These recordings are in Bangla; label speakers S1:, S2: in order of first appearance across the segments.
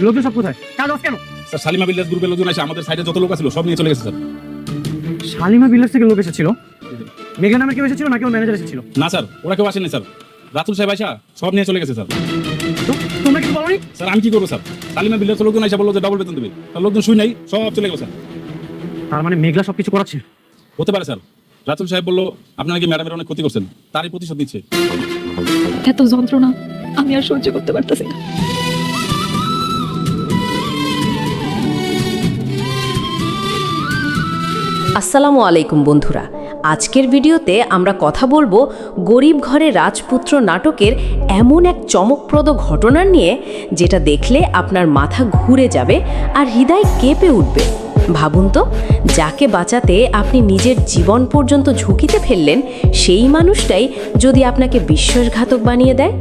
S1: লোকজন সব কোথায়? কাজ কেন?
S2: স্যার শালিমা বিল্ডার্স গ্রুপের লোকজন এসে আমাদের সাইডে যত লোক ছিল সব নিয়ে চলে গেছে স্যার।
S1: শালিমা বিল্ডার্স থেকে লোক এসেছিল? মেঘলা নামের কেউ এসেছিল নাকি ওর ম্যানেজার এসেছিল?
S2: না স্যার, ওরা কেউ আসেনি স্যার। রাতুল সাহেব আইসা সব নিয়ে চলে গেছে স্যার।
S1: তোমরা কিছু বলোনি?
S2: স্যার আমি কি করবো স্যার? শালিমা বিল্ডার্স লোকজন এসে বললো যে ডবল বেতন দেবে, তার লোকজন শুই নাই, সব চলে গেল স্যার।
S1: তার মানে মেঘলা সবকিছু করাচ্ছে?
S2: হতে পারে স্যার। রাতুল সাহেব বললো আপনারা কি ম্যাডামের অনেক ক্ষতি করছেন, তারই প্রতিশোধ দিচ্ছে।
S3: এত যন্ত্রণা আমি আর সহ্য করতে পারতেছি না।
S4: আসসালামু আলাইকুম বন্ধুরা, আজকের ভিডিওতে আমরা কথা বলবো গরিব ঘরে রাজপুত্র নাটকের এমন এক চমকপ্রদ ঘটনা নিয়ে যেটা দেখলে আপনার মাথা ঘুরে যাবে আর হৃদয় কেঁপে উঠবে। ভাবুন তো, যাকে বাঁচাতে আপনি নিজের জীবন পর্যন্ত ঝুঁকিতে ফেললেন, সেই মানুষটাই যদি আপনাকে বিশ্বাসঘাতক বানিয়ে দেয়,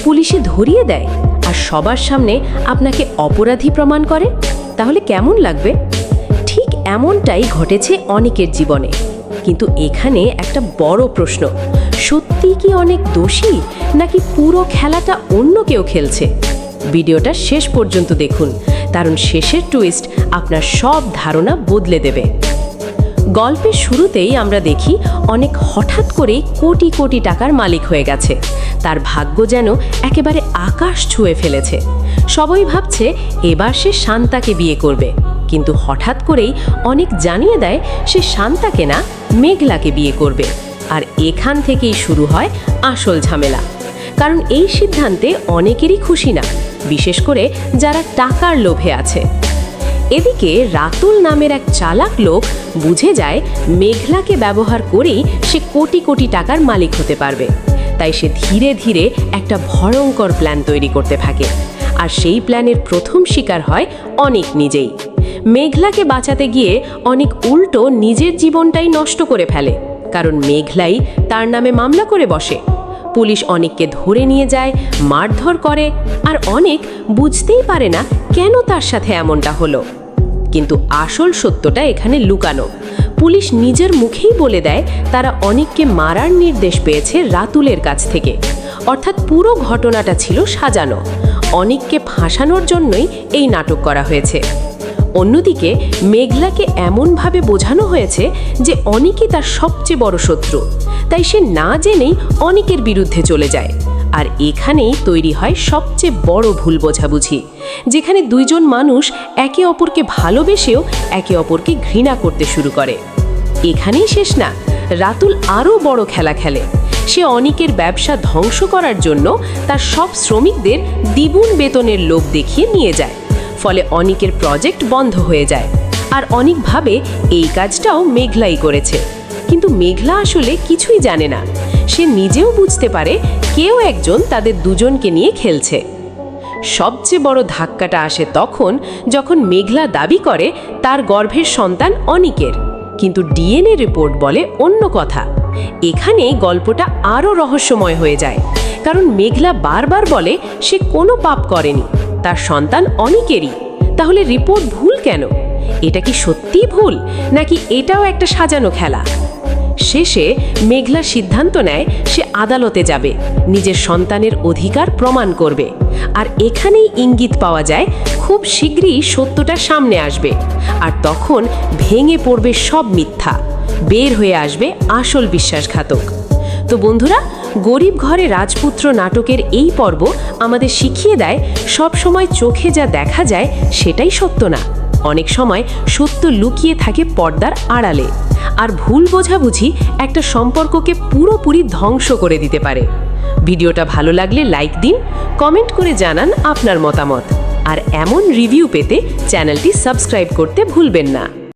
S4: পুলিশে ধরিয়ে দেয় আর সবার সামনে আপনাকে অপরাধী প্রমাণ করে, তাহলে কেমন লাগবে? ঠিক এমনটাই ঘটেছে অনেকের জীবনে। কিন্তু এখানে একটা বড় প্রশ্ন, সত্যি কি অনেক দোষী নাকি পুরো খেলাটা অন্য কেউ খেলছে? ভিডিওটা শেষ পর্যন্ত দেখুন, কারণ শেষের টুইস্ট আপনার সব ধারণা বদলে দেবে। গল্পের শুরুতেই আমরা দেখি অনেক হঠাৎ করেই কোটি কোটি টাকার মালিক হয়ে গেছে। তার ভাগ্য যেন একেবারে আকাশ ছুঁয়ে ফেলেছে। সবাই ভাবছে এবার সে শান্তাকে বিয়ে করবে, কিন্তু হঠাৎ করেই অনেক জানিয়ে দেয় সে শান্তাকে না, মেঘলাকে বিয়ে করবে। আর এখান থেকেই শুরু হয় আসল ঝামেলা। কারণ এই সিদ্ধান্তে অনেকেরই খুশি না, বিশেষ করে যারা টাকার লোভে আছে। এদিকে রাতুল নামের এক চালাক লোক বুঝে যায় মেঘলাকে ব্যবহার করেই সে কোটি কোটি টাকার মালিক হতে পারবে। তাই সে ধীরে ধীরে একটা ভয়ঙ্কর প্ল্যান তৈরি করতে থাকে। আর সেই প্ল্যানের প্রথম শিকার হয় অনিক নিজেই। মেঘলাকে বাঁচাতে গিয়ে অনেক উল্টো নিজের জীবনটাই নষ্ট করে ফেলে, কারণ মেঘলাই তার নামে মামলা করে বসে। পুলিশ অনেককে ধরে নিয়ে যায়, মারধর করে, আর অনেক বুঝতেই পারে না কেন তার সাথে এমনটা হলো। কিন্তু আসল সত্যটা এখানে লুকানো। পুলিশ নিজের মুখেই বলে দেয় তারা অনেককে মারার নির্দেশ পেয়েছে রাতুলের কাছ থেকে। অর্থাৎ পুরো ঘটনাটা ছিল সাজানো। অনেককে ফাঁসানোর জন্যই এই নাটক করা হয়েছে। অন্যদিকে মেঘলাকে এমনভাবে বোঝানো হয়েছে যে অনেকই তার সবচেয়ে বড় শত্রু, তাই সে না জেনেই অনেকের বিরুদ্ধে চলে যায়। আর এখানেই তৈরি হয় সবচেয়ে বড় ভুল বোঝাবুঝি, যেখানে দুইজন মানুষ একে অপরকে ভালোবেসেও একে অপরকে ঘৃণা করতে শুরু করে। এখানেই শেষ না, রাতুল আরও বড় খেলা খেলে। সে অনেকের ব্যবসা ধ্বংস করার জন্য তার সব শ্রমিকদের দ্বিগুণ বেতনের লোভ দেখিয়ে নিয়ে যায়। ফলে অনেকের প্রজেক্ট বন্ধ হয়ে যায়। আর অনেকভাবে এই কাজটাও মেঘলাই করেছে। কিন্তু মেঘলা আসলে কিছুই জানে না। সে নিজেও বুঝতে পারে কেউ একজন তাদের দুজনকে নিয়ে খেলছে। সবচেয়ে বড় ধাক্কাটা আসে তখন যখন মেঘলা দাবি করে তার গর্ভের সন্তান অনিকের, কিন্তু ডিএনএ রিপোর্ট বলে অন্য কথা। এখানে গল্পটা আরও রহস্যময় হয়ে যায়, কারণ মেঘলা বারবার বলে সে কোনো পাপ করেনি, তার সন্তান অনিকেরই। তাহলে রিপোর্ট ভুল কেন? এটা কি সত্যিই ভুল, নাকি এটাও একটা সাজানো খেলা? শেষে মেঘলা সিদ্ধান্ত নেয় সে আদালতে যাবে, নিজের সন্তানের অধিকার প্রমাণ করবে। আর এখানেই ইঙ্গিত পাওয়া যায় খুব শীঘ্রই সত্যটা সামনে আসবে। আর তখন ভেঙে পড়বে সব মিথ্যা, বের হয়ে আসবে আসল বিশ্বাসঘাতক। তো বন্ধুরা, গরিব ঘরে রাজপুত্র নাটকের এই পর্ব আমাদের শিখিয়ে দেয় সব সময় চোখে যা দেখা যায় সেটাই সত্য না। অনেক সময় সত্য লুকিয়ে থাকে পর্দার আড়ালে। আর ভুল বোঝাবুঝি একটা সম্পর্ককে পুরোপুরি ধ্বংস করে দিতে পারে। ভিডিওটা ভালো লাগলে লাইক দিন, কমেন্ট করে জানান আপনার মতামত। আর এমন রিভিউ পেতে চ্যানেলটি সাবস্ক্রাইব করতে ভুলবেন না।